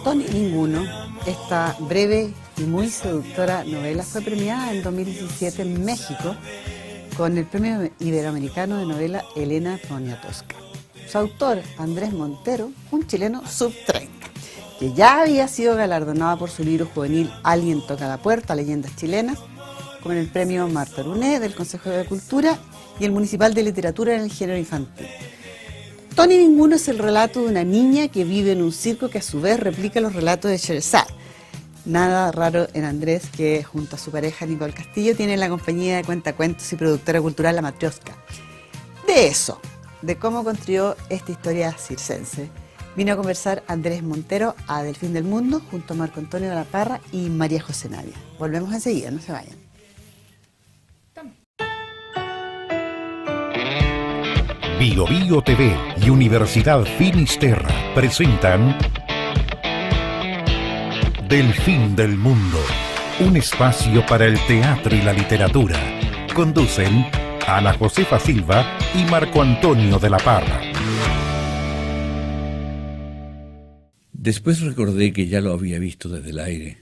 Tony Ninguno, esta breve y muy seductora novela, fue premiada en 2017 en México con el Premio Iberoamericano de Novela Elena Poniatowska. Su autor, Andrés Montero, un chileno sub-30, que ya había sido galardonado por su libro juvenil Alguien toca la puerta, leyendas chilenas, con el Premio Marta Runé del Consejo de Cultura y el Municipal de Literatura en el género infantil. Tony Ninguno es el relato de una niña que vive en un circo que a su vez replica los relatos de Sherazade. Nada raro en Andrés, que junto a su pareja Nicole Castillo tiene la compañía de cuentacuentos y productora cultural La Matrioska. De eso, de cómo construyó esta historia circense, vino a conversar Andrés Montero a Del Fin del Mundo junto a Marco Antonio de la Parra y María José Navia. Volvemos enseguida, no se vayan. Bio Bio TV y Universidad Finisterra presentan Del Fin del Mundo, un espacio para el teatro y la literatura. Conducen Ana Josefa Silva y Marco Antonio de la Parra. Después recordé que ya lo había visto desde el aire,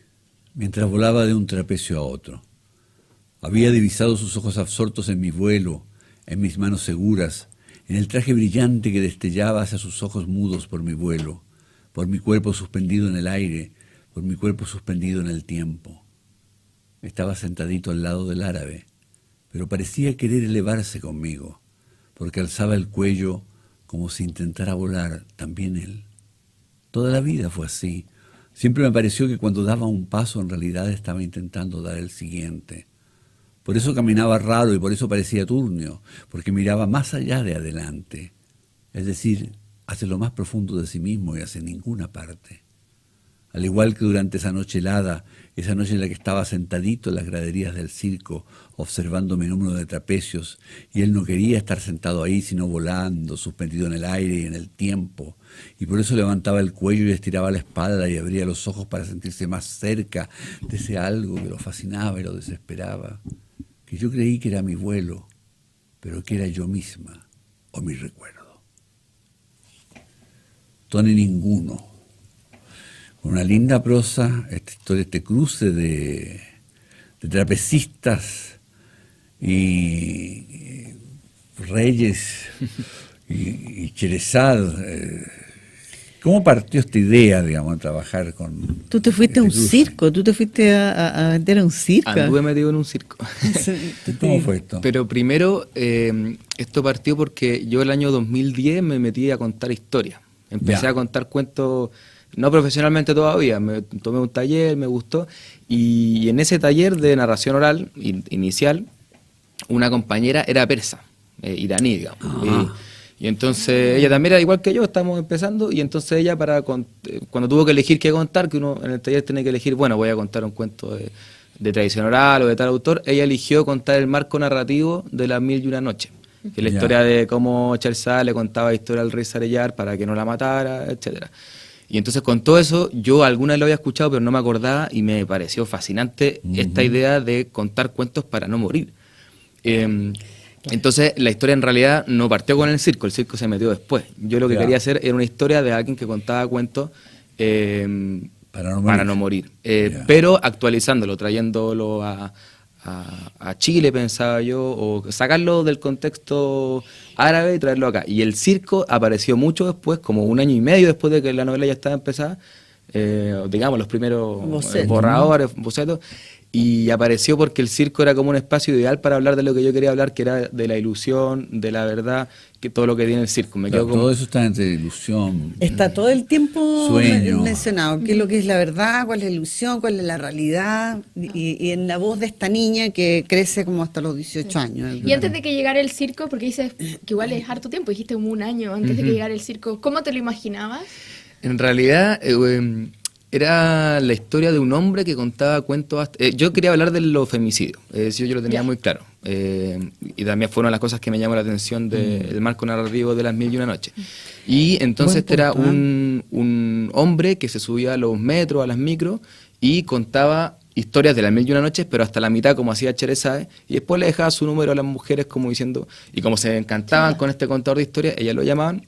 mientras volaba de un trapecio a otro. Había divisado sus ojos absortos en mi vuelo, en mis manos seguras, en el traje brillante que destellaba hacia sus ojos mudos por mi vuelo, por mi cuerpo suspendido en el aire, por mi cuerpo suspendido en el tiempo. Estaba sentadito al lado del árabe, pero parecía querer elevarse conmigo, porque alzaba el cuello como si intentara volar también él. Toda la vida fue así. Siempre me pareció que cuando daba un paso en realidad estaba intentando dar el siguiente. Por eso caminaba raro y por eso parecía turnio, porque miraba más allá de adelante, es decir, hacia lo más profundo de sí mismo y hacia ninguna parte. Al igual que durante esa noche helada, esa noche en la que estaba sentadito en las graderías del circo, observando mi número de trapecios, y él no quería estar sentado ahí, sino volando, suspendido en el aire y en el tiempo, y por eso levantaba el cuello y estiraba la espalda y abría los ojos para sentirse más cerca de ese algo que lo fascinaba y lo desesperaba, que yo creí que era mi vuelo, pero que era yo misma o mi recuerdo. Tony Ninguno, con una linda prosa, esta historia, este cruce de trapecistas y reyes y Sherazade. ¿Cómo partió esta idea, digamos, de trabajar con... Tú te fuiste a un circo, tú te fuiste a vender a un circo. Anduve metido en un circo. ¿Cómo fue esto? Pero primero, esto partió porque yo el año 2010 me metí a contar historias. Empecé a contar cuentos, no profesionalmente todavía, me tomé un taller, me gustó, y en ese taller de narración oral inicial, una compañera era persa, iraní, digamos. Y entonces ella también era igual que yo, estábamos empezando, y entonces ella cuando tuvo que elegir qué contar, que uno en el taller tiene que elegir, bueno, voy a contar un cuento de tradición oral o de tal autor, ella eligió contar el marco narrativo de Las Mil y Una Noches, que es la historia de cómo Sherazade le contaba historia al rey Sareyar para que no la matara, etcétera. Y entonces con todo eso, yo alguna vez lo había escuchado, pero no me acordaba, y me pareció fascinante esta idea de contar cuentos para no morir. Entonces la historia en realidad no partió con el circo se metió después. Yo lo que quería hacer era una historia de alguien que contaba cuentos para no morir, pero actualizándolo, trayéndolo a Chile, pensaba yo, o sacarlo del contexto árabe y traerlo acá. Y el circo apareció mucho después, como un año y medio después de que la novela ya estaba empezada, digamos los primeros borradores, bocetos. Y apareció porque el circo era como un espacio ideal para hablar de lo que yo quería hablar, que era de la ilusión, de la verdad, que todo lo que tiene el circo. Todo eso está entre ilusión. Está todo el tiempo sueño mencionado, qué es lo que es la verdad, cuál es la ilusión, cuál es la realidad, y en la voz de esta niña que crece como hasta los 18 años. Y antes de que llegara el circo, porque dices que igual es harto tiempo, dijiste como un año antes de que llegara el circo, ¿cómo te lo imaginabas? En realidad... era la historia de un hombre que contaba cuentos. Yo quería hablar de los femicidios, yo lo tenía muy claro. Y también fueron las cosas que me llamó la atención del marco narrativo de Las Mil y Una Noches. Y entonces era un hombre que se subía a los metros, a las micros, y contaba historias de Las Mil y Una Noches, pero hasta la mitad, como hacía Sherazade, y después le dejaba su número a las mujeres, como diciendo, y como se encantaban con este contador de historias, ellas lo llamaban.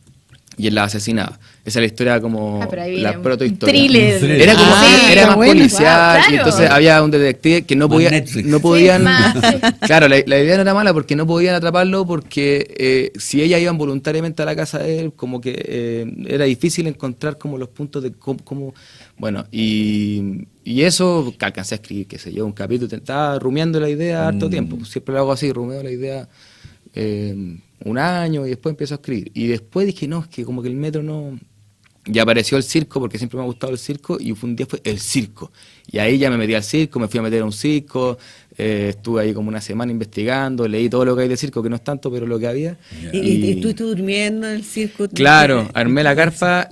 y él la asesinaba. Esa es la historia como pero ahí la viene un protohistoria. thriller. Era como era más bueno. policial, Wow, y claro. entonces había un detective que no Más podía, Netflix. no podían, Sí, más, sí. claro, la idea no era mala porque no podían atraparlo porque si ellas iban voluntariamente a la casa de él, como que era difícil encontrar como los puntos de cómo bueno, y eso que alcancé a escribir, qué sé yo, un capítulo, estaba rumiando la idea harto tiempo, pues siempre lo hago así, rumeo la idea un año y después empiezo a escribir. Y después dije, no, es que como que el metro no... Y apareció el circo, porque siempre me ha gustado el circo, y un día fue el circo. Y ahí ya me metí al circo, me fui a meter a un circo, estuve ahí como una semana investigando, leí todo lo que hay de circo, que no es tanto, pero lo que había. ¿Y tú estás durmiendo en el circo? Claro, armé la carpa,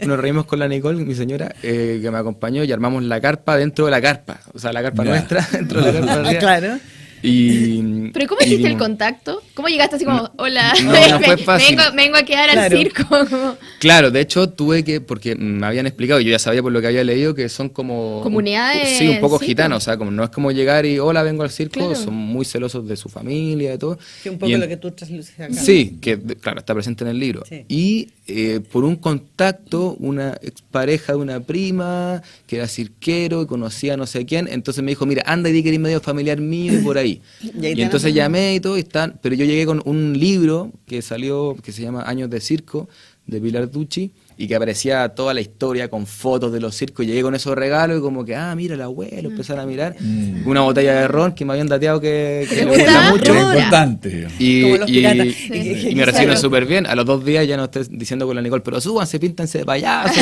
nos reímos con la Nicole, mi señora, que me acompañó, y armamos la carpa dentro de la carpa. O sea, la carpa nuestra dentro de la carpa de arriba. Claro. Y, ¿Pero cómo hiciste el contacto? ¿Cómo llegaste así como, hola, no fue fácil. vengo a quedar al Claro. circo? Como Claro, de hecho tuve que, porque me habían explicado, y yo ya sabía por lo que había leído, que son como... Comunidades, Sí, un poco sí, gitanos, pues. o sea, como no es como llegar y hola, vengo al circo, Claro. son muy celosos de su familia, de todo. Que un poco Y lo que tú trasluces acá. Sí, que claro, está presente en el libro. Sí. Y por un contacto, una expareja de una prima, que era cirquero y conocía a no sé quién, entonces me dijo, mira, anda y di que eres medio familiar mío y por ahí. Y ahí te entonces anotaron. llamé y todo, pero yo llegué con un libro que salió, que se llama Años de Circo, de Pilar Ducci, y que aparecía toda la historia con fotos de los circos. Y llegué con esos regalos y como que, mira el abuelo, empezaron a mirar. Una botella de ron que me habían dateado que le gusta gusta? mucho. Es importante. Como los piratas. Y me recibieron súper bien. A los 2 días ya no estoy diciendo con la Nicole, pero súbanse, píntense de payaso.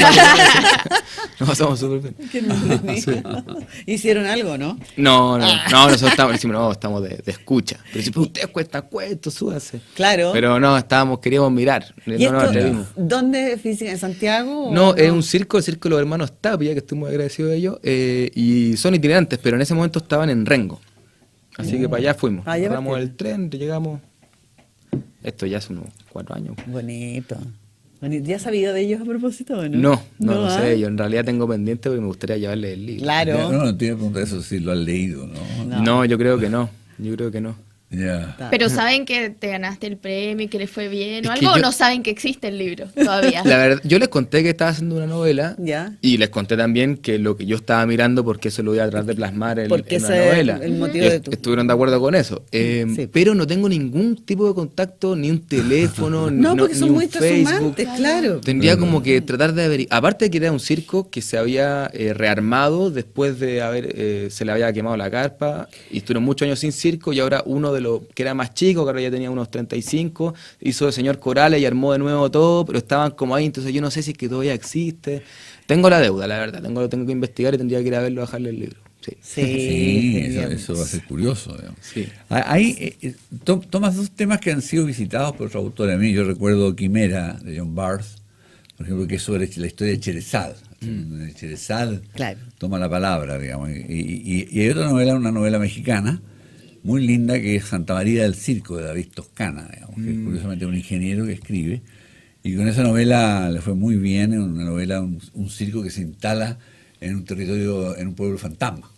Nos pasamos súper bien. Qué entretenido. Hicieron algo, ¿no? No, nosotros decimos, estamos de escucha. Pero si ustedes cuentan cuentos, súbanse. Claro. Pero no, queríamos mirar. ¿Y No nos esto, atrevimos. dónde física? ¿En Santiago? o No, es un circo, el circo de los hermanos Tapia, que estoy muy agradecido de ellos, y son itinerantes, pero en ese momento estaban en Rengo. Así que para allá fuimos. Allá Agarramos partieron. el tren, llegamos. Esto ya hace unos 4 años. Bonito. Bonito. ¿Ya has sabido de ellos a propósito o no? No ¿ah? sé, yo en realidad tengo pendiente porque me gustaría llevarle el libro. Claro. No, te iba a preguntar eso si lo has leído, ¿no? No, yo creo que no. Ya. Pero saben que te ganaste el premio y que les fue bien o Es que algo, o yo- no saben que existe el libro todavía. La verdad, yo les conté que estaba haciendo una novela Ya. y les conté también que lo que yo estaba mirando, porque eso lo voy a tratar de plasmar Porque en una ese es novela. el motivo Y de tu... estuvieron de acuerdo con eso. Sí. Pero no tengo ningún tipo de contacto, ni un teléfono, No, porque ni son un muy Facebook. trashumantes, claro. Tendría como que tratar de averiguar. Aparte de que era un circo que se había rearmado después de haber se le había quemado la carpa y estuvieron muchos años sin circo, y ahora uno de los que era más chico, que ahora ya tenía unos 35, hizo de señor Corales y armó de nuevo todo, pero estaban como ahí, entonces yo no sé si es que todavía existe. Tengo la deuda, la verdad, tengo que investigar y tendría que ir a verlo, a bajarle el libro. Sí. Sí, Sí, genial. eso va a ser curioso. Digamos. Sí. Ahí tomas 2 temas que han sido visitados por otro autor a mí. Yo recuerdo Quimera, de John Barth, por ejemplo, que es sobre la historia de Cherezade. Cherezade Claro. toma la palabra, digamos. Y hay otra novela, una novela mexicana, muy linda, que es Santa María del Circo, de David Toscana, digamos, que es curiosamente un ingeniero que escribe. Y con esa novela le fue muy bien, es una novela, un circo que se instala en un territorio, en un pueblo fantasma,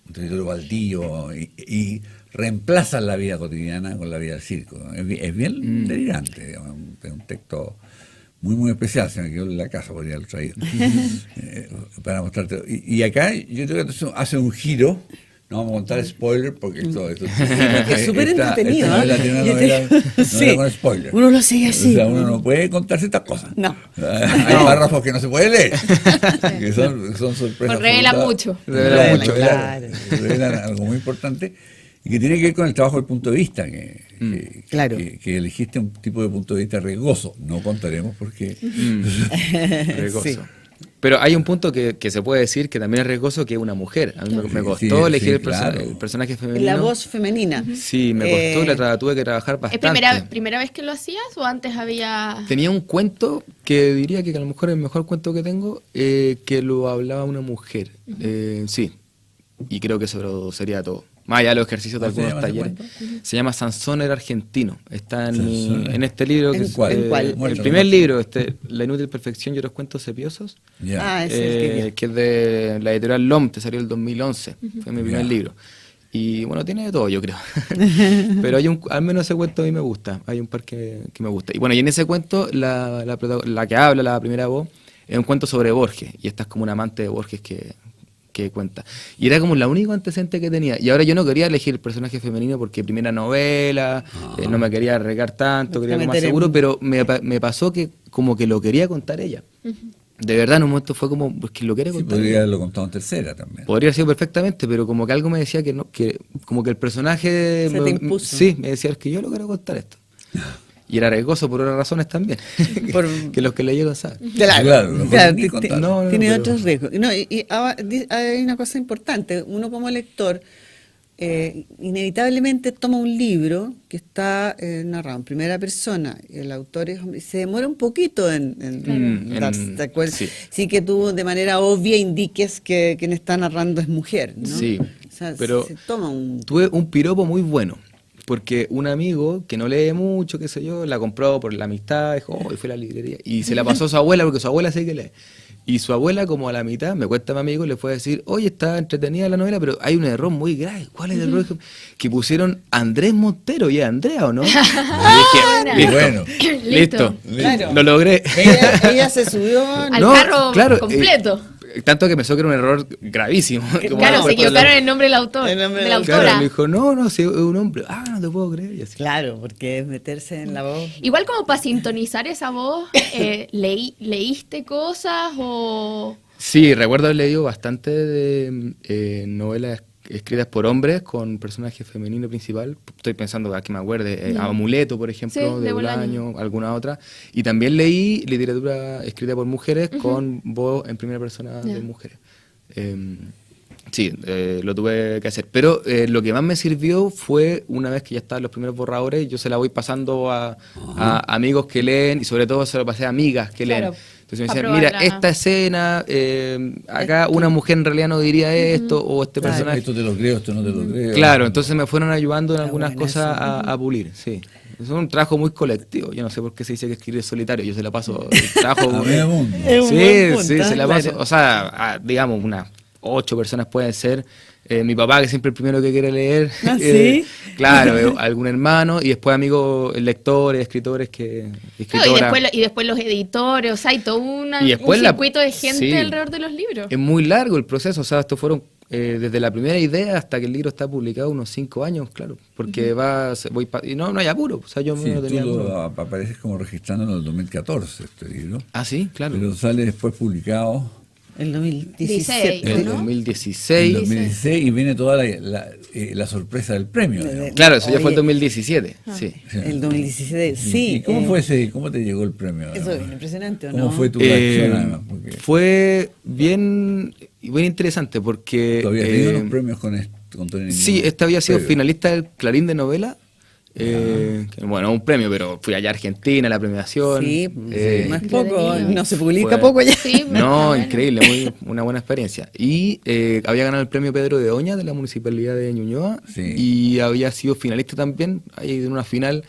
un territorio baldío, y reemplaza la vida cotidiana con la vida del circo. Es bien delirante, digamos, es un texto muy, muy especial. Se me quedó en la casa, podría haberlo traído, para mostrarte. Y acá yo creo que hace un giro. No vamos a contar spoiler porque esto Es súper entretenido. esta novela tiene una novela Sí. con spoiler. Uno lo sigue así. O sea, uno no puede contar ciertas cosas. No. Hay párrafos que no se puede leer, que son sorpresas. Pues revela absolutas. mucho. Revela Mucho, claro. revelan algo muy importante y que tiene que ver con el trabajo del punto de vista, Claro. que elegiste un tipo de punto de vista riesgoso. No contaremos porque... Riesgoso. Sí. Pero hay un punto que se puede decir que también es riesgoso, que es una mujer. A mí me Sí, costó sí, elegir sí, el, claro. el personaje femenino. La voz femenina. Sí, me costó, tuve que trabajar ¿Es bastante. primera vez que lo hacías o antes había...? Tenía un cuento que diría que a lo mejor es el mejor cuento que tengo, que lo hablaba una mujer. Sí, y creo que eso sería todo. Más allá de los ejercicios de ¿Cómo se algunos llama ese talleres. Se llama Sansón el argentino. Está Sansón. en este libro, que ¿En es cuál? ¿En cuál? el Muéstralo. primer libro, La inútil perfección y otros cuentos cepiosos. Ya. Ah, ese es el que que es de la editorial LOM, te salió el 2011, fue mi primer Ya. libro. Y bueno, tiene de todo, yo creo. Pero al menos ese cuento a mí me gusta. Hay un par que me gusta. Y bueno, y en ese cuento, la que habla, la primera voz, es un cuento sobre Borges. Y esta es como una amante de Borges que cuenta. Y era como la única antecedente que tenía. Y ahora yo no quería elegir el personaje femenino porque primera novela, no me quería arriesgar tanto, quería algo más seguro, pero me pasó que como que lo quería contar ella. De verdad, en un momento fue como, pues que lo quiere contar. Podría haberlo contado en tercera también. Podría haber sido perfectamente, pero como que algo me decía que no, que como que el personaje Se te impuso. sí, me decía, es que yo lo quiero contar esto. Y era riesgoso por otras razones también, que los que leyeron saben. Claro, no Claro, puedo ni contar. tiene pero- otros riesgos. No, hay una cosa importante. Uno como lector inevitablemente toma un libro que está narrado en primera persona. El autor es hombre, y se demora un poquito en darse cuenta. sí. Sí que tú de manera obvia indiques que quien está narrando es mujer, ¿no? Sí, O sea, pero se toma un... tuve un piropo muy bueno, porque un amigo que no lee mucho, qué sé yo, la compró por la amistad, dijo, oh, y fue a la librería, y se la pasó a su abuela, porque su abuela sí que lee. Y su abuela, como a la mitad, me cuenta mi amigo, le fue a decir, oye, está entretenida la novela, pero hay un error muy grave. ¿Cuál es el error? Que pusieron Andrés Montero, ¿y es Andrea o no? Y dije, listo, Bueno. listo, Claro. lo logré. Ella se subió... Al No, carro claro, completo. Tanto que pensó que era un error gravísimo. Como, Claro, no, se equivocaron en el nombre del autor, El nombre de la del Claro, autora. me dijo, no, si es un hombre. Ah, no te puedo creer. Y así. Claro, porque es meterse en la voz. Igual como para sintonizar esa voz, ¿leíste cosas o...? Sí, recuerdo haber leído bastante de novelas escritas por hombres con personaje femenino principal. Estoy pensando, a que me acuerde, Amuleto, por ejemplo, Sí, de de Bolaño, alguna otra. Y también leí literatura escrita por mujeres con voz en primera persona de mujeres. Sí, lo tuve que hacer. Pero lo que más me sirvió fue una vez que ya estaban los primeros borradores, yo se la voy pasando a amigos que leen y sobre todo se lo pasé a amigas que Claro, leen. Entonces me pa' decían, mira, probarla. esta escena, acá una mujer en realidad no diría esto, o este Claro. personaje. Esto te lo creo, esto no te lo creo. Claro, entonces me fueron ayudando en Está algunas buena cosas esa. a pulir, sí. Es un trabajo muy colectivo. Yo no sé por qué se dice que escribir es solitario. Yo se la paso el trabajo. A medio mundo. Es un Sí, buen punto, sí, se la claro. paso. O sea, digamos, unas 8 personas pueden ser. Mi papá, que siempre es el primero que quiere leer. ¿Ah, sí? Claro, algún hermano. Y después amigos lectores, escritores que. Claro, escritoras. y después los editores, o sea, hay todo un Y después circuito de gente sí. alrededor de los libros. Es muy largo el proceso, o sea, estos fueron desde la primera idea hasta que el libro está publicado unos 5 años, claro, porque y no hay apuro, o sea, yo Sí, no tú tenía apuro. apareces como registrando en el 2014 este libro, Ah, sí, claro. pero sale después publicado El 2017. 16, En ¿no? 2016. en 2016 y viene toda la sorpresa del premio. digamos. Claro, eso ya fue Oye. el 2017, sí. El 2017, sí. ¿Y cómo te llegó el premio? Eso además? es impresionante, ¿o ¿Cómo no? fue tu reacción además? Porque Fue bien interesante porque... tú habías leído los premios con Tony Sí, Niño este había sido previo. finalista del Clarín de novela. Bueno, un premio, pero fui allá a Argentina, la premiación. Sí, no es poco, Entretenido. no se publica fue- poco ya. Sí, No, bueno. increíble, una buena experiencia. Y había ganado el premio Pedro de Oña de la Municipalidad de Ñuñoa Sí. y había sido finalista también ahí en una final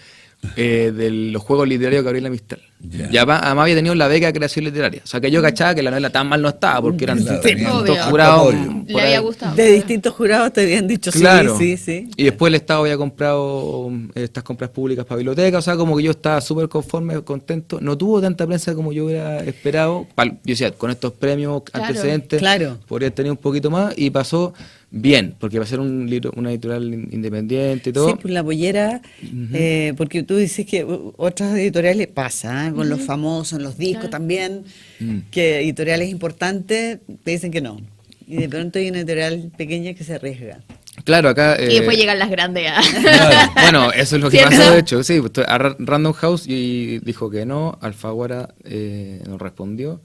de los Juegos Literarios Gabriela Mistral. Ya. Y además había tenido la beca de creación literaria. O sea que yo cachaba que la novela tan mal no estaba porque eran Claro, Sí, tenía obvio. harto jurados. apoyo. Le por había ahí. gustado. De distintos jurados te habían dicho Claro. sí, sí, sí. Y después el Estado había comprado estas compras públicas para bibliotecas, o sea, como que yo estaba súper conforme, contento. No tuvo tanta prensa como yo hubiera esperado. Yo decía, con estos premios Claro. antecedentes, Claro. podría tener un poquito más, y pasó bien, porque va a ser un libro, una editorial independiente y todo. Sí, pues la pollera, porque tú dices que otras editoriales pasa, con los famosos, en los discos Claro. también, Mm. que editoriales importantes te dicen que no. Y de pronto hay una editorial pequeña que se arriesga. Claro, acá... Y después llegan las grandes. Bueno, eso es lo que ¿Cierto? pasó, de hecho. Sí, pues, a Random House y dijo que no, Alfaguara nos respondió.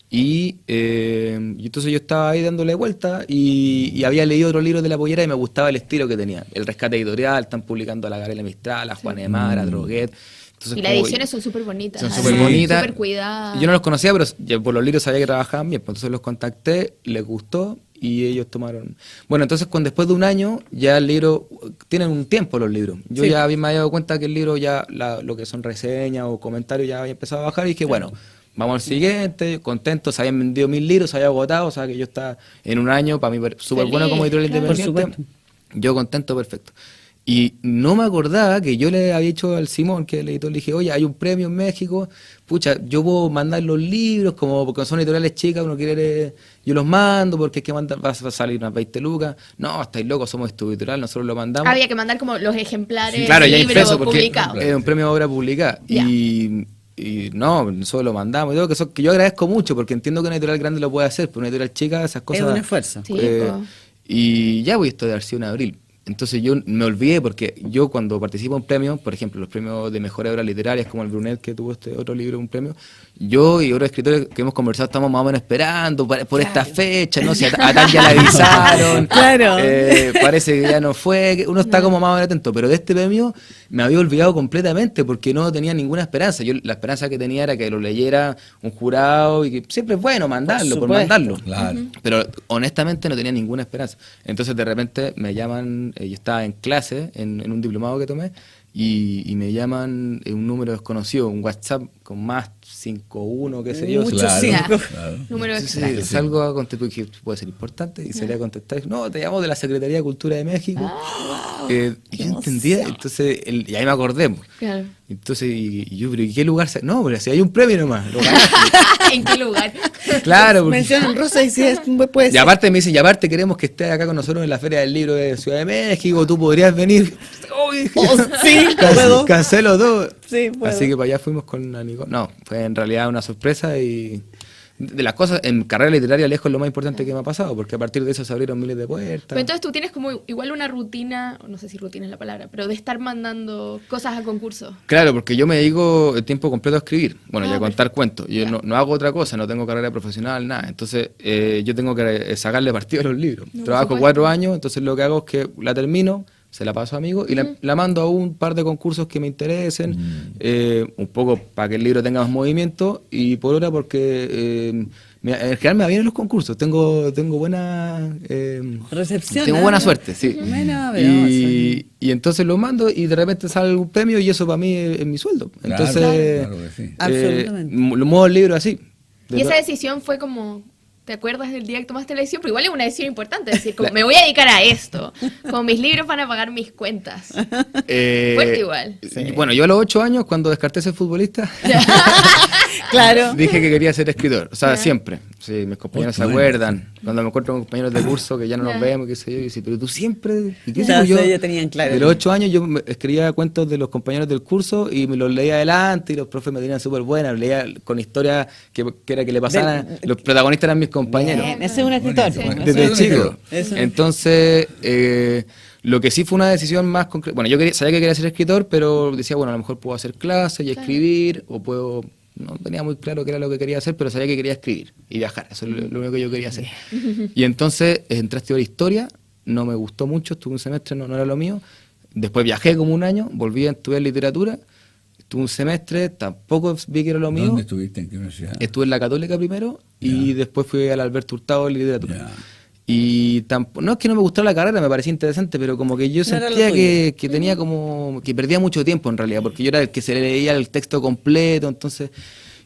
Y entonces yo estaba ahí dándole vuelta y había leído otros libros de La Pollera y me gustaba el estilo que tenía. El Rescate Editorial, están publicando a la Gabriela Mistral, a Juan Emar, a Droguet. Entonces, Y las como- ediciones son súper bonitas. son así, súper bonitas. Súper cuidadas. Yo no los conocía, pero ya por los libros sabía que trabajaban bien. Pues entonces los contacté, les gustó y ellos tomaron. Bueno, entonces después de un año, ya el libro, tienen un tiempo los libros. Yo Sí. ya me había dado cuenta que el libro ya, lo que son reseñas o comentarios ya había empezado a bajar y dije, bueno, vamos al siguiente, contento, se habían vendido 1000 libros, se había agotado, o sea que yo estaba en un año, para mí súper bueno Feliz, como editorial claro. Por independiente. supuesto. Yo contento, perfecto. Y no me acordaba que yo le había dicho al Simón, que es el editor, le dije, oye, hay un premio en México, pucha, yo puedo mandar los libros, como porque son editoriales chicas, uno quiere, yo los mando, porque hay que mandar, va a salir unas 20 lucas. No, estáis locos, somos tu editorial, nosotros lo mandamos. Había que mandar como los ejemplares Sí, claro, ya libros impreso, porque publicados. es un premio de obra publicada. Ya. Y no, nosotros lo mandamos y todo, que yo agradezco mucho, porque entiendo que una editorial grande lo puede hacer, pero una editorial chica, esas cosas... Es un esfuerzo. Sí, Eh, po. y ya voy, esto de haber sido en abril. Entonces yo me olvidé porque yo cuando participo en premios, por ejemplo, los premios de mejores obras literarias, como el Brunet, que tuvo este otro libro, un premio, yo y otros escritores que hemos conversado estamos más o menos esperando por esta fecha, no sé, a tal ya la avisaron, Claro. parece que ya no fue, que uno está como más o menos atento, pero de este premio me había olvidado completamente porque no tenía ninguna esperanza. Yo la esperanza que tenía era que lo leyera un jurado y que siempre es bueno mandarlo, por supuesto. mandarlo. Claro. Pero honestamente no tenía ninguna esperanza. Entonces de repente me llaman, yo estaba en clase, en un diplomado que tomé, y me llaman un número desconocido, un WhatsApp con más 51, qué sé yo. Mucho Claro, cinco. claro. Número Entonces, extraño. salgo a contestar, que puede ser importante, y salí a contestar, no, te llamo de la Secretaría de Cultura de México. Y yo entendía, entonces, y ahí me acordé. Pues. Claro. Entonces, y yo, pero ¿y qué lugar? No, pero si hay un premio nomás. Lo ganaste. ¿En qué lugar? Claro, porque... Mencionan Rosa y si es, puede Y ser. aparte me dicen, y aparte queremos que estés acá con nosotros en la Feria del Libro de Ciudad de México, tú podrías venir. Sí, puedo. Cancelo todo. Sí, puedo. Así que para allá fuimos con la Nicole. No, fue en realidad una sorpresa y de las cosas, en carrera literaria lejos es lo más importante que me ha pasado, porque a partir de eso se abrieron miles de puertas. Pero entonces tú tienes como igual una rutina, no sé si rutina es la palabra, pero de estar mandando cosas a concursos. Claro, porque yo me dedico el tiempo completo a escribir, bueno, y a contar perfecto. cuentos. Yo no hago otra cosa, no tengo carrera profesional, nada. Entonces, yo tengo que sacarle partido a los libros. No, por Trabajo supuesto. 4 años, entonces lo que hago es que la termino, se la paso a amigos y la mando a un par de concursos que me interesen, un poco para que el libro tenga más movimiento y por otra porque en general me va bien en los concursos, tengo buena Recepción. tengo ¿eh? buena suerte, sí. Bueno, pero Y entonces lo mando y de repente sale algún premio y eso para mí es mi sueldo. Claro, Entonces, claro que sí. Absolutamente. lo muevo el libro así. Y esa decisión fue como, ¿te acuerdas del día que tomaste la decisión? Pero igual es una decisión importante, es decir, como me voy a dedicar a esto, como mis libros van a pagar mis cuentas. Fuerte igual. Bueno, yo a los 8 años, cuando descarté ser futbolista, Claro. dije que quería ser escritor. O sea, Ya. siempre. Sí, mis compañeros se Bueno. acuerdan. Cuando me encuentro con compañeros de curso que ya no Ya. nos vemos, qué sé yo, y dice, pero tú siempre... ¿Y qué Ya sé yo? sé, ya tenían claro. De los 8 años yo escribía cuentos de los compañeros del curso y me los leía adelante y los profes me tenían súper buenas. Leía con historias que era que le pasaran. Los protagonistas eran mis compañeros. Bien, ese es un escritor. Bonito, bueno. Desde Eso es chico. Eso. Entonces, lo que sí fue una decisión más concreta. Bueno, sabía que quería ser escritor, pero decía, bueno, a lo mejor puedo hacer clases y escribir, o puedo. No tenía muy claro qué era lo que quería hacer, pero sabía que quería escribir y viajar. Eso es lo único que yo quería hacer. Y entonces entré a estudiar historia, no me gustó mucho, estuve un semestre, no era lo mío. Después viajé como un año, volví a estudiar literatura, estuve un semestre, tampoco vi que era lo mío. ¿Dónde estuviste? ¿En qué universidad? Estuve en la Católica primero y Ya. después fui al Alberto Hurtado de literatura. Ya. Y no es que no me gustara la carrera, me parecía interesante, pero como que yo No era lo sentía tuyo. que tenía como que perdía mucho tiempo en realidad, porque yo era el que se leía el texto completo, entonces,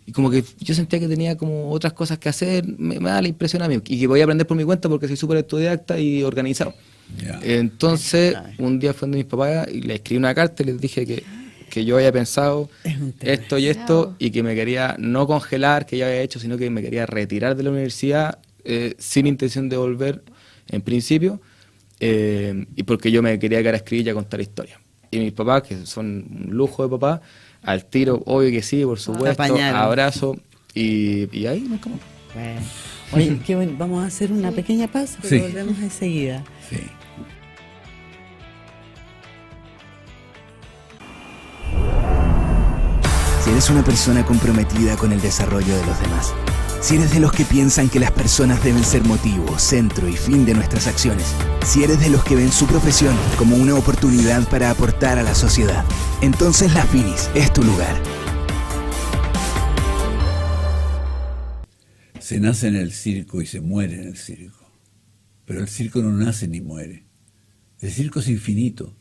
y como que yo sentía que tenía como otras cosas que hacer, me da la impresión a mí, y que podía aprender por mi cuenta porque soy súper autodidacta y organizado. Ya. Entonces, un día fue donde mis papás y le escribí una carta y les dije que yo había pensado Es un tema. esto y esto, y que me quería no congelar, que ya había hecho, sino que me quería retirar de la universidad sin intención de volver en principio, y porque yo me quería quedar a escribir y a contar historias. Y mis papás, que son un lujo de papá, al tiro, obvio que sí, por supuesto, apañaron. abrazo, y ahí nos como. Bueno. Oye, qué bueno. Vamos a hacer una pequeña pausa, pero Sí. volvemos enseguida. Sí. Si eres una persona comprometida con el desarrollo de los demás, si eres de los que piensan que las personas deben ser motivo, centro y fin de nuestras acciones, si eres de los que ven su profesión como una oportunidad para aportar a la sociedad, entonces la Finis es tu lugar. Se nace en el circo y se muere en el circo. Pero el circo no nace ni muere. El circo es infinito.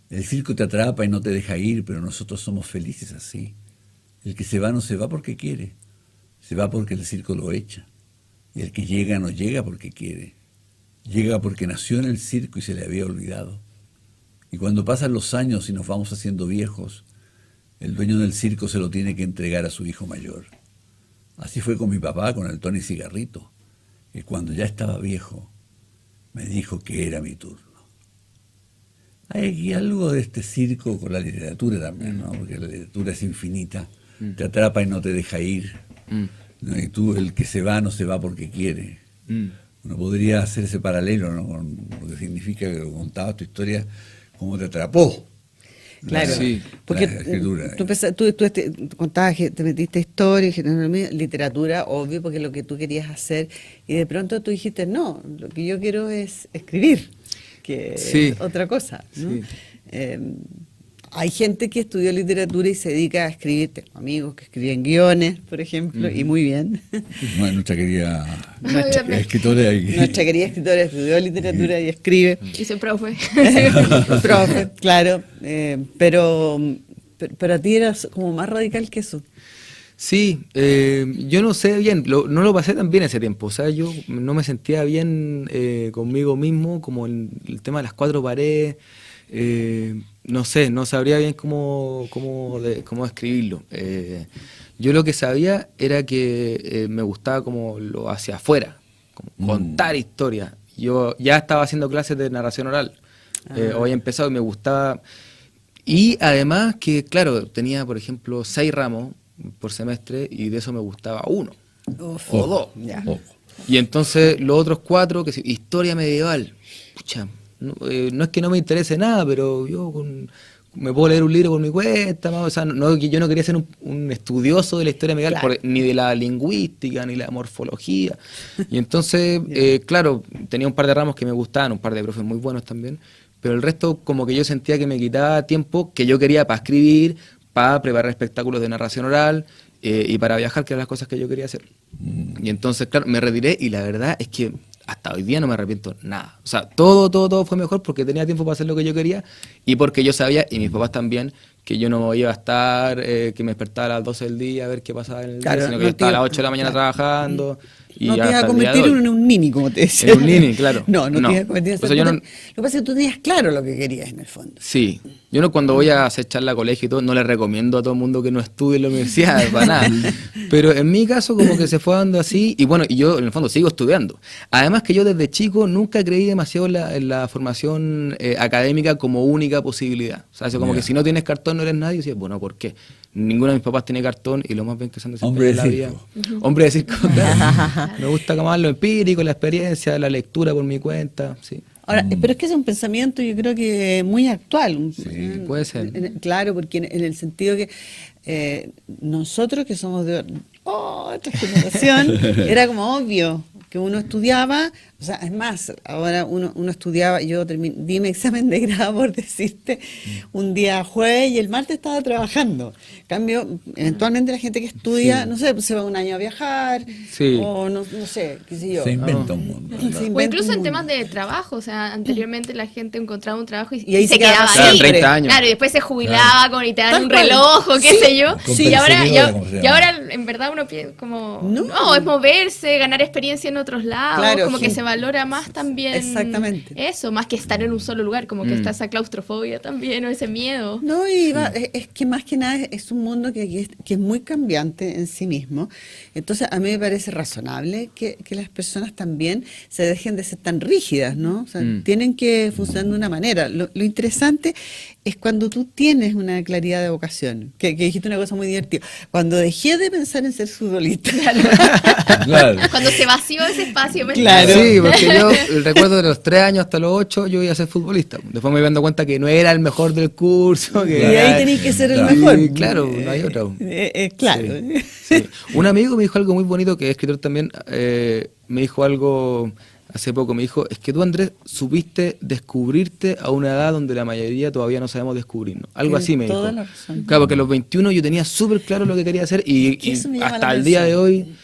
El circo te atrapa y no te deja ir, pero nosotros somos felices así. El que se va no se va porque quiere. Se va porque el circo lo echa. Y el que llega no llega porque quiere. Llega porque nació en el circo y se le había olvidado. Y cuando pasan los años y nos vamos haciendo viejos, el dueño del circo se lo tiene que entregar a su hijo mayor. Así fue con mi papá, con el Tony Cigarrito, que cuando ya estaba viejo, me dijo que era mi turno. Hay aquí algo de este circo con la literatura también, ¿no? Porque la literatura es infinita, te atrapa y no te deja ir. ¿No? Y tú, el que se va, no se va porque quiere. Uno podría hacer ese paralelo, ¿no? Con lo que significa que contabas tu historia, cómo te atrapó. Claro, Sí, porque la escritura. tú contabas que te metiste historia, literatura, obvio, porque es lo que tú querías hacer, y de pronto tú dijiste, no, lo que yo quiero es escribir, que Sí. es otra cosa, ¿no? Sí. Hay gente que estudió literatura y se dedica a escribir, tengo amigos que escriben guiones, por ejemplo, y muy bien. Bueno, nuestra querida Nuestra- escritora. Nuestra querida escritora estudió literatura y escribe. Y soy profe. Profe, claro, pero a ti eras como más radical que eso. Sí, yo no sé bien, no lo pasé tan bien ese tiempo, o sea, yo no me sentía bien conmigo mismo, como el tema de las cuatro paredes, no sé, no sabría bien cómo describirlo. Yo lo que sabía era que me gustaba como lo hacia afuera, como contar historias. Yo ya estaba haciendo clases de narración oral, o había empezado y me gustaba. Y además que, claro, tenía, por ejemplo, 6 ramos por semestre y de eso me gustaba 1 o 2. Ya. Y entonces los otros 4, que historia medieval, pucha, no es que no me interese nada, pero yo me puedo leer un libro por mi cuenta, o sea, yo no quería ser un estudioso de la historia medieval, Claro. ni de la lingüística, ni la morfología. Y entonces, claro, tenía un par de ramos que me gustaban, un par de profes muy buenos también, pero el resto como que yo sentía que me quitaba tiempo que yo quería para escribir, para preparar espectáculos de narración oral y para viajar, que eran las cosas que yo quería hacer. Y entonces, claro, me retiré y la verdad es que hasta hoy día no me arrepiento nada. O sea, todo fue mejor porque tenía tiempo para hacer lo que yo quería y porque yo sabía, y mis papás también, que yo no iba a estar, que me despertaba a las 12 del día a ver qué pasaba en el Claro, día, sino que no yo estaba a te las iba- 8 de la mañana claro. trabajando. Y No te ibas hasta a el día de convertir hoy. en un nini, como te decía. En un nini, claro. No te No. ibas a convertir en O sea, yo no- Lo que pasa es que tú tenías claro lo que querías en el fondo. Sí, yo no, cuando voy a hacer charla a colegio y todo, no le recomiendo a todo el mundo que no estudie en la universidad, para nada. Pero en mi caso como que se fue dando así, y bueno, y yo en el fondo sigo estudiando. Además que yo desde chico nunca creí demasiado en la formación académica como única posibilidad. O sea, eso como Ya. que si no tienes cartón no eres nadie, y decía, bueno, ¿por qué? Ninguno de mis papás tiene cartón y lo más bien que se han Hombre de en la vida. circo. Hombre de circo, claro. Me gusta como más lo empírico, la experiencia, la lectura por mi cuenta, sí. Ahora, pero es que es un pensamiento, yo creo que muy actual. puede ser. Claro, porque en el sentido que nosotros que somos de otra generación, era como obvio que uno estudiaba, o sea, es más, ahora uno estudiaba, yo di mi examen de grado, por decirte, un día jueves y el martes estaba trabajando. En cambio, eventualmente la gente que estudia, Sí. no sé, pues se va un año a viajar, Sí. o no sé, qué sé yo. Se inventa un mundo. Se ¿verdad? O inventa incluso un en mundo. temas de trabajo, o sea, anteriormente la gente encontraba un trabajo Y ahí se se quedaba quedaba siempre. ahí. 30 años. Claro, y después se jubilaba y te dan Tal un cual. reloj o qué Sí. sé yo. Con Y ahora, perseguidora, como se y llama. ahora en verdad uno piensa como, No. no, es moverse, ganar experiencia en otros lados, Claro, como que sí. se valora más también Exactamente. eso, más que estar en un solo lugar, como que está esa claustrofobia también o ese miedo. No, y es que más que nada es un mundo que es muy cambiante en sí mismo. Entonces, a mí me parece razonable que las personas también se dejen de ser tan rígidas, ¿no? O sea, tienen que funcionar de una manera. Lo interesante es cuando tú tienes una claridad de vocación, que dijiste una cosa muy divertida. Cuando dejé de pensar en ser futbolista. Claro. Cuando se vació ese espacio mental. Claro. Sí, porque yo recuerdo de los 3 años hasta los 8 yo iba a ser futbolista. Después me iba dando cuenta que no era el mejor del curso. Que Y era- ahí tenéis que ser el Claro. mejor. Sí, claro, no hay otra. Claro. Sí, sí. Un amigo me dijo algo muy bonito, que es escritor también, me dijo algo hace poco, me dijo, es que tú, Andrés, supiste descubrirte a una edad donde la mayoría todavía no sabemos descubrirnos. Algo Tienes así me dijo. toda la razón. Claro, porque a los 21 yo tenía súper claro lo que quería hacer y Que eso me llama hasta la el día de atención. hoy,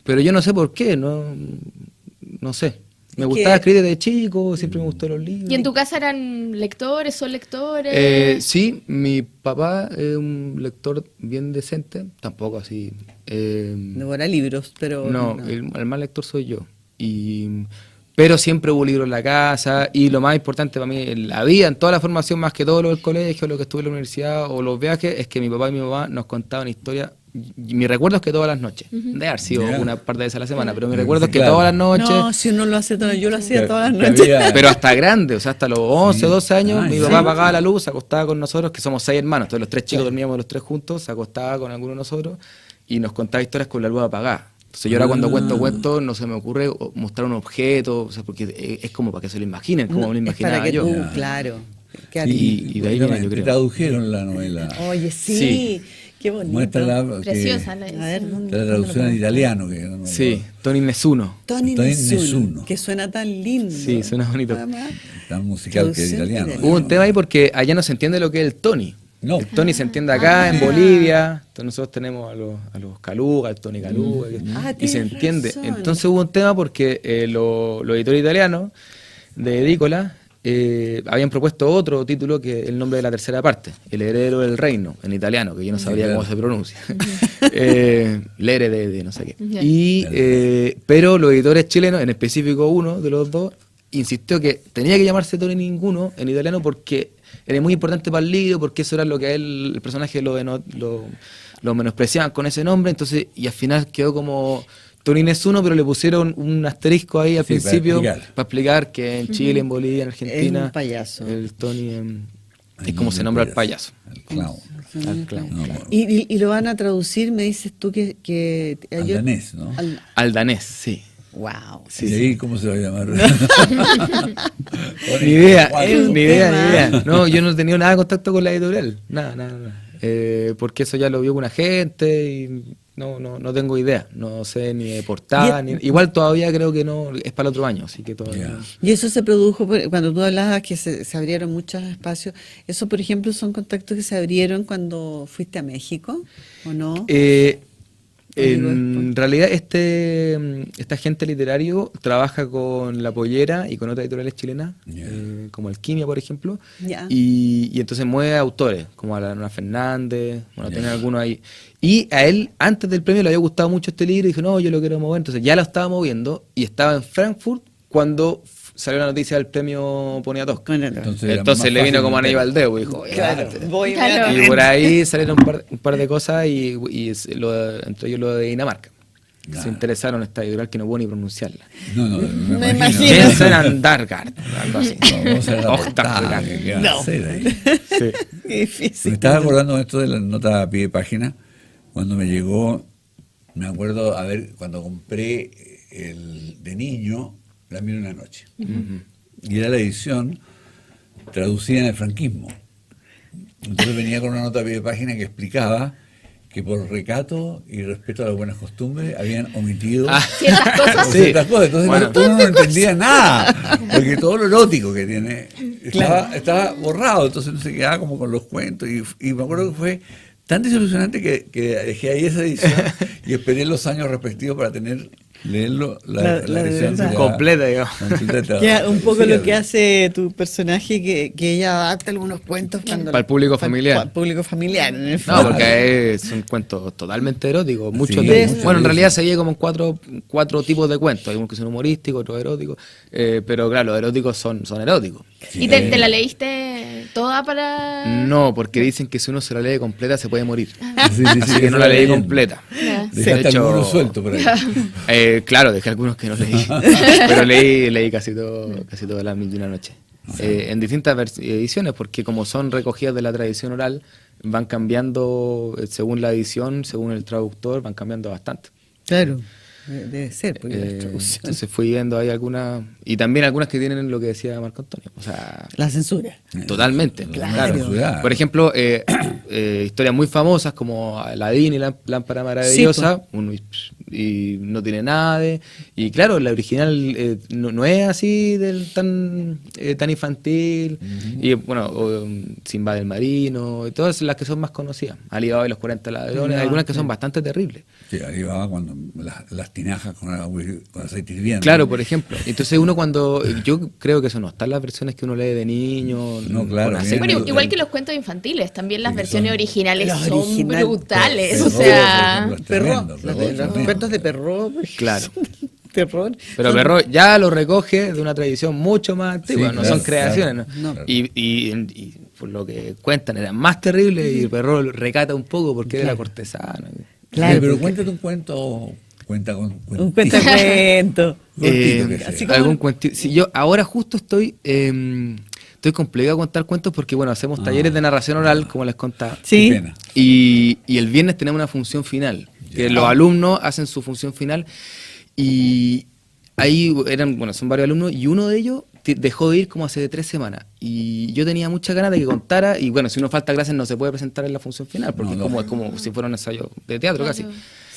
pero yo no sé por qué, no sé. Me Es gustaba que- escribir desde chico, siempre me gustó los libros. ¿Y en tu casa eran lectores, son lectores? Sí, mi papá es un lector bien decente, tampoco así. Devora libros, pero... No, el más lector soy yo. pero siempre hubo libros en la casa, y lo más importante para mí en la vida, en toda la formación, más que todo lo del colegio, lo que estuve en la universidad o los viajes, es que mi papá y mi mamá nos contaban historias. Mi recuerdo es que todas las noches, de haber sido una parte de esa a la semana, pero mi recuerdo es que todas las noches, No, si uno lo hace todo, yo lo hacía todas las noches. pero hasta grande, o sea, hasta los 11, 12 años, mi papá apagaba la luz, se acostaba con nosotros, que somos 6 hermanos, entonces los 3 chicos dormíamos los 3 juntos, se acostaba con alguno de nosotros y nos contaba historias con la luz apagada. Entonces yo ahora cuando cuento, no se me ocurre mostrar un objeto, o sea, porque es como para que se lo imaginen, como me lo imaginaba para que yo. tú, claro. Y de ahí viene, yo creo. Tradujeron la novela. Oye, sí, qué bonito. Muéstrala. Preciosa A la ver, edición. ¿dónde La traducción en italiano. Que no me Sí, acuerdo. Tony Nessuno. Tony Tony Nessuno, Nessuno. que suena tan lindo. Sí, suena bonito. Además, Tan musical que es Traducción italiano. italiana. Hubo un tema ahí porque allá no se entiende lo que es el Tony. No. El Tony se entiende acá, en Bolivia. Entonces nosotros tenemos a los Caluga, al Tony Caluga, y se tienes entiende. razón. Entonces hubo un tema porque los editores italianos de Edícola habían propuesto otro título que el nombre de la tercera parte, El heredero del reino, en italiano, que yo no sabría cómo se pronuncia. L'ere de no sé qué. Ya. Pero los editores chilenos, en específico uno de los dos, insistió que tenía que llamarse Tony Ninguno en italiano porque era muy importante para el libro, porque eso era lo que a él, el personaje lo menospreciaban con ese nombre, entonces, y al final quedó como Tony Nessuno, pero le pusieron un asterisco ahí al principio para explicar que en Chile, en Bolivia, en Argentina, es un payaso. el Tony es como se nombra al payaso. El clown. Al clown, No, claro. y lo van a traducir, me dices tú que Al danés, ¿no? Al danés, sí. Wow. ¿Y ahí cómo se va a llamar? Ni idea, Es un ni idea, tema. ni idea. No, yo no he tenido nada de contacto con la editorial, nada. Porque eso ya lo vio una gente y no tengo idea, no sé ni de portada, igual todavía creo que no, es para el otro año, así que todavía. Y eso se produjo cuando tú hablabas que se abrieron muchos espacios. ¿Eso, por ejemplo, son contactos que se abrieron cuando fuiste a México o no? En realidad este agente literario trabaja con La Pollera y con otras editoriales chilenas, como Alquimia, por ejemplo, Ya. y entonces mueve autores, como a la Nora Fernández, bueno, tiene algunos ahí. Y a él, antes del premio, le había gustado mucho este libro y dijo, no, yo lo quiero mover, entonces ya lo estaba moviendo y estaba en Frankfurt cuando salió la noticia del premio Poniatowska. Entonces le vino como anillo al dedo y dijo, Claro, voy Claro. y por ahí salieron un par de cosas y entre ellos lo de Dinamarca. Se interesaron en esta editorial que no puedo ni pronunciarla. No, Me imagino. Jensen Andargaard, algo así. Vamos a ver la Octavio. portada, ¿qué va a No. hacer ahí? Sí. Qué difícil. Me estaba acordando de esto de la nota a pie de página, cuando me llegó, me acuerdo, cuando compré el de niño, La Mil y una noche. Y era la edición traducida en el franquismo. Entonces venía con una nota a pie de página que explicaba que por recato y respeto a las buenas costumbres habían omitido Ciertas cosas. Sí. ciertas cosas. Entonces Bueno. uno no entendía nada, porque todo lo erótico que tiene estaba borrado, entonces no se quedaba como con los cuentos. Y me acuerdo que fue tan desilusionante que dejé ahí esa edición y esperé los años respectivos para leerlo La edición verdad. Completa, digamos. completa. Que un poco Sí, lo que hace tu personaje, que ella adapta algunos cuentos Para el público familiar. Para el público familiar, en el No, fondo. porque son cuentos totalmente eróticos. Muchos Sí, de muchos bueno, en de realidad esos. se divide como en cuatro tipos de cuentos. Hay unos que son humorísticos, otros eróticos. Pero claro, los eróticos son eróticos. ¿Y te la leíste toda para...? No, porque dicen que si uno se la lee completa se puede morir. Sí, Así que no la leí completa. Ya. Dejaste De hecho- algunos sueltos por ahí. Claro, dejé algunos que no leí. Pero leí casi toda la Mil y una noche. En distintas ediciones, porque como son recogidas de la tradición oral, van cambiando según la edición, según el traductor, van cambiando bastante. Claro, debe ser, porque la traducción. Entonces fui viendo ahí algunas, y también algunas que tienen lo que decía Marco Antonio. O sea, La censura. totalmente. Claro. Claro. Por ejemplo, historias muy famosas como Aladín y la lámpara maravillosa, y no tiene nada de... Y claro, la original no es así tan infantil. Y bueno, Sinbad el Marino, y todas las que son más conocidas. Alibaba y los 40 ladrones, algunas que son bastante terribles. Sí, ahí va cuando las tinajas con aceite hirviendo. Claro, por ejemplo. Entonces yo creo que eso no está en las versiones que uno lee de niño. No, claro, con aceite. bien. Bueno, Bueno, igual que los cuentos infantiles, también las Sí, versiones son- originales Los son originales, brutales. Perro, O sea, por ejemplo, es Perro, tremendo, los Perro es tremendo. cuentos de Perro. Claro. terror. Pero Perrault ya lo recoge de una tradición mucho más antigua, Sí, no claro, son creaciones. No. Claro. Y por lo que cuentan eran más terribles y Perrault recata un poco porque era cortesano. Claro, pero porque- cuéntate un cuento, cuenta con Un cuentacuento. cortito que sea. así como- Algún cuentito. Sí, yo ahora justo estoy complicado a contar cuentos porque, bueno, hacemos talleres de narración oral, como les contaba. Sí. Qué pena. Y el viernes tenemos una función final, que los alumnos hacen su función final y ahí son varios alumnos y uno de ellos dejó de ir como hace 3 semanas y yo tenía muchas ganas de que contara y bueno, si uno falta clases no se puede presentar en la función final porque No, es como si fuera un ensayo de teatro casi.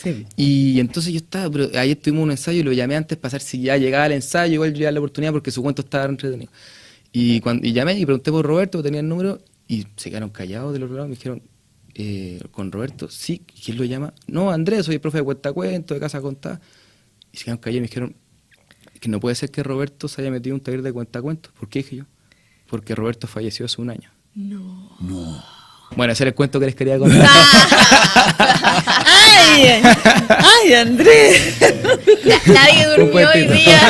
Sí. Y entonces yo estaba, pero ayer tuvimos un ensayo y lo llamé antes para saber si ya llegaba el ensayo, igual yo le la oportunidad porque su cuento estaba entretenido. Y llamé y pregunté por Roberto, tenía el número, y se quedaron callados del otro lado, me dijeron, ¿con Roberto? Sí, ¿quién lo llama? No, Andrés, soy el profe de cuentacuentos, de Casa Contada. Y se quedaron callados y me dijeron, que no puede ser que Roberto se haya metido en un taller de cuentacuentos. ¿Por qué? Dije yo, porque Roberto falleció hace 1 año. No. Bueno, ese era el cuento que les quería contar. ¡Ay, Andrés! Nadie durmió hoy día,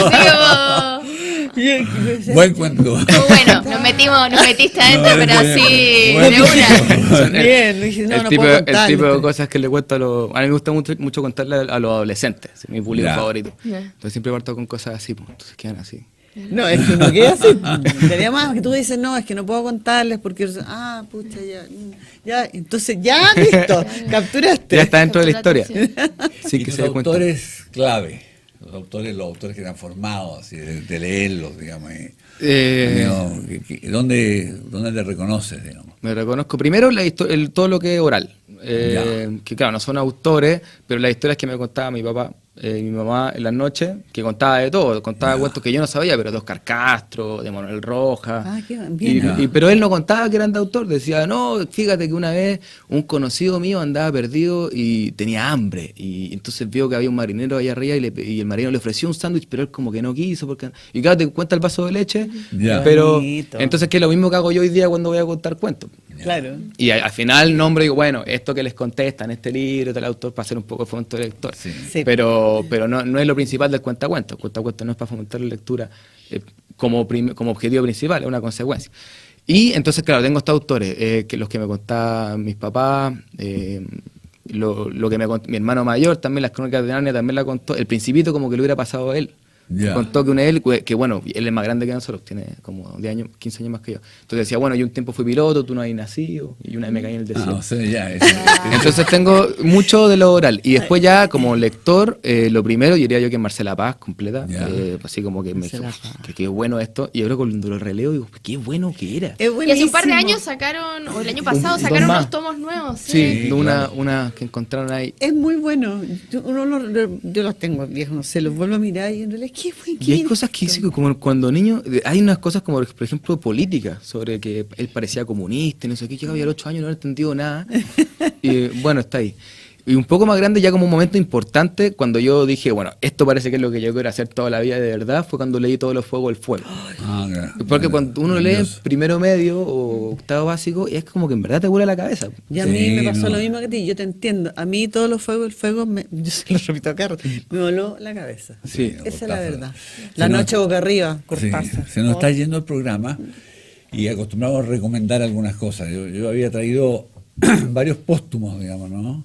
así Buen cuento. como bueno, nos metiste adentro, No, pero bien, así bueno. de una. Bien, dije, no, el, no tipo, puedo el contarle, tipo de pero- cosas que le cuento a mí me gusta mucho contarle a los adolescentes, es mi público Ya. favorito. Ya. Entonces siempre parto con cosas así, pues, entonces quedan así. No, es que no queda así. Sería más que tú dices, no, es que no puedo contarles porque, pucha, ya, entonces ya, listo, capturaste. Ya está dentro de la historia. Captura Sí, Y que tus se dé cuenta. autores clave, los autores que eran formados, así, de leerlos, digamos. ¿Dónde te reconoces, digamos? Me reconozco primero todo lo que es oral. Ya. Que claro, no son autores, pero las historias que me contaba mi papá y mi mamá en las noches, que contaba de todo, contaba cuentos que yo no sabía, pero de Oscar Castro, de Manuel Rojas. Ah, qué bien. Pero él no contaba que eran de autor, decía, no, fíjate que una vez un conocido mío andaba perdido y tenía hambre, y entonces vio que había un marinero allá arriba y el marinero le ofreció un sándwich, pero él como que no quiso, y claro, te cuenta el vaso de leche, Ya. pero Bonito. entonces que es lo mismo que hago yo hoy día cuando voy a contar cuentos. Claro. Y al final nombro y digo, bueno, esto que les contesta en este libro, tal autor, para hacer un poco de fomento de lector. Sí. Sí. Pero no es lo principal del cuentacuentos. El cuentacuentos no es para fomentar la lectura como objetivo principal, es una consecuencia. Y entonces, claro, tengo estos autores, que los que me contaban mis papás, lo que mi hermano mayor, también las crónicas de Narnia, también la contó. El Principito como que le hubiera pasado a él. Ya. Contó que bueno, él es más grande que nosotros, tiene como 10 años, 15 años más que yo. Entonces decía, bueno, yo un tiempo fui piloto, tú no has nacido, y una vez me caí en el desierto. O sea, ya. Entonces tengo mucho de lo oral. Y después ya como lector, lo primero yo diría yo que Marcela Paz, completa. Ya. Así como que Marcela uf, Paz. que qué bueno esto. Y ahora cuando lo releo digo, qué bueno que era. Es Y hace un par de buenísimo. años sacaron, o el año pasado Dos sacaron más. unos tomos nuevos. Sí, Sí, una, claro. una que encontraron ahí. Es muy bueno. Yo los tengo viejos, no sé, los vuelvo a mirar y en realidad, ¿qué fue? Y hay cosas que dice que como cuando niño, hay unas cosas como por ejemplo política, sobre que él parecía comunista y no sé qué, llegaba ya a los 8 años y no había entendido nada. Y bueno, está ahí. Y un poco más grande, ya como un momento importante, cuando yo dije, bueno, esto parece que es lo que yo quiero hacer toda la vida de verdad, fue cuando leí Todos los Fuegos del Fuego. Porque cuando uno lee primero medio o octavo básico, es como que en verdad te vuela la cabeza. Y a mí Sí, me pasó no. lo mismo que a ti, yo te entiendo. A mí todos los fuegos, yo se lo repito acá, me voló la cabeza. Sí. Esa es la Cortázar. verdad. Se La nos- noche boca arriba, Sí, Cortázar. se nos está yendo el programa y acostumbramos a recomendar algunas cosas. Yo había traído varios póstumos, digamos, ¿no?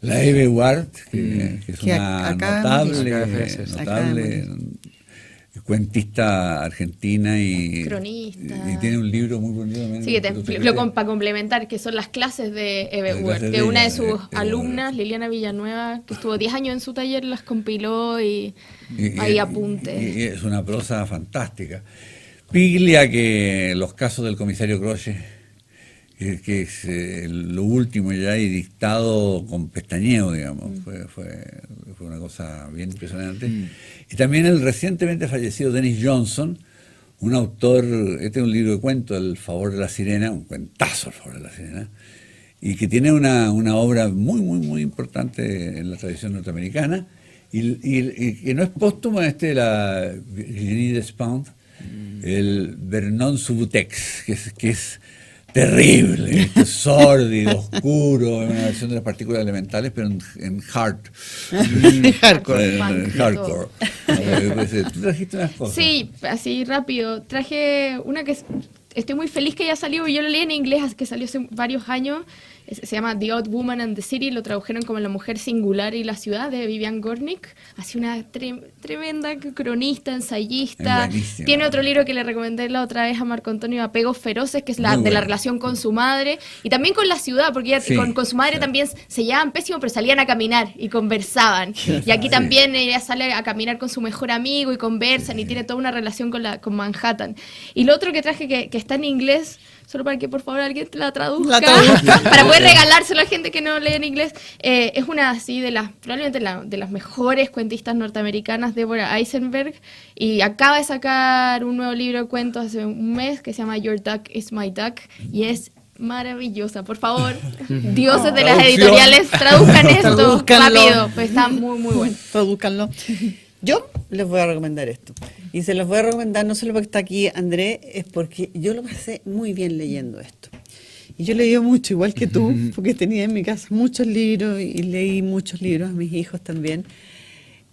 La Eve Ward, que es Que una acá notable cuentista argentina y Cronista. y tiene un libro muy bonito también. Sí, que para complementar, que son las clases de Eve Las Ward, clases que de una de ella, sus Eve alumnas, Ward. Liliana Villanueva, que estuvo 10 años en su taller, las compiló y Y- hay y- apuntes. y es una prosa fantástica. Piglia, que los casos del comisario Croce, que es lo último ya y dictado con pestañeo, digamos, fue una cosa bien impresionante. Y también el recientemente fallecido Dennis Johnson, un autor, este es un libro de cuentos, El favor de la sirena, un cuentazo, El favor de la sirena, y que tiene una obra muy, muy, muy importante en la tradición norteamericana, y que no es póstumo, la Virginie Despentes, el Vernon Subutex, que es terrible, esto es sórdido, oscuro, una versión de las partículas elementales, pero en hardcore. Hardcore. ¿Tú trajiste unas cosas? Sí, así rápido. Traje una que estoy muy feliz que haya salido. Yo lo leí en inglés, que salió hace varios años. Se llama The Odd Woman and the City, lo tradujeron como La Mujer Singular y la Ciudad, de Vivian Gornick. Así una tremenda cronista, ensayista. Tiene otro libro que le recomendé la otra vez a Marco Antonio, Apegos Feroces, que es de la relación con su madre y también con la ciudad, porque ella con su madre también se llevaban pésimo, pero salían a caminar y conversaban. Y aquí también ella sale a caminar con su mejor amigo y conversan y tiene toda una relación con Manhattan. Y lo otro que traje que está en inglés, solo para que por favor alguien te la traduzca, para poder regalárselo a gente que no lee en inglés, es una así probablemente de las mejores cuentistas norteamericanas, Deborah Eisenberg, y acaba de sacar un nuevo libro de cuentos hace un mes que se llama Your Duck is My Duck, y es maravillosa. Por favor, dioses de las editoriales, traduzcan esto rápido, pues está muy muy bueno. Tradúzcanlo. Yo les voy a recomendar esto. Y se los voy a recomendar no solo porque está aquí Andrés, es porque yo lo pasé muy bien leyendo esto. Y yo leí mucho, igual que tú, porque tenía en mi casa muchos libros y leí muchos libros a mis hijos también.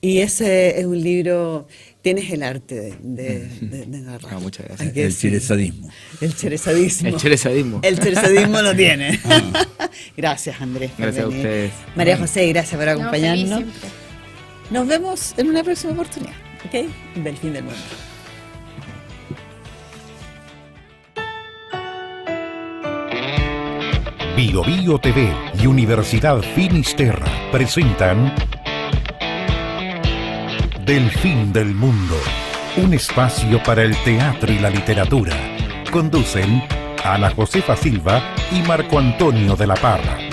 Y ese es un libro, tienes el arte de narrar. Muchas gracias. El cherezadismo. El cherezadismo. El cherezadismo. El cherezadismo lo tiene. Gracias, Andrés. Gracias a ustedes. María José, gracias por acompañarnos. Feliz. Nos vemos en una próxima oportunidad, ¿ok? Del fin del mundo. Bio Bio TV y Universidad Finisterra presentan Del fin del mundo, un espacio para el teatro y la literatura. Conducen Ana Josefa Silva y Marco Antonio de la Parra.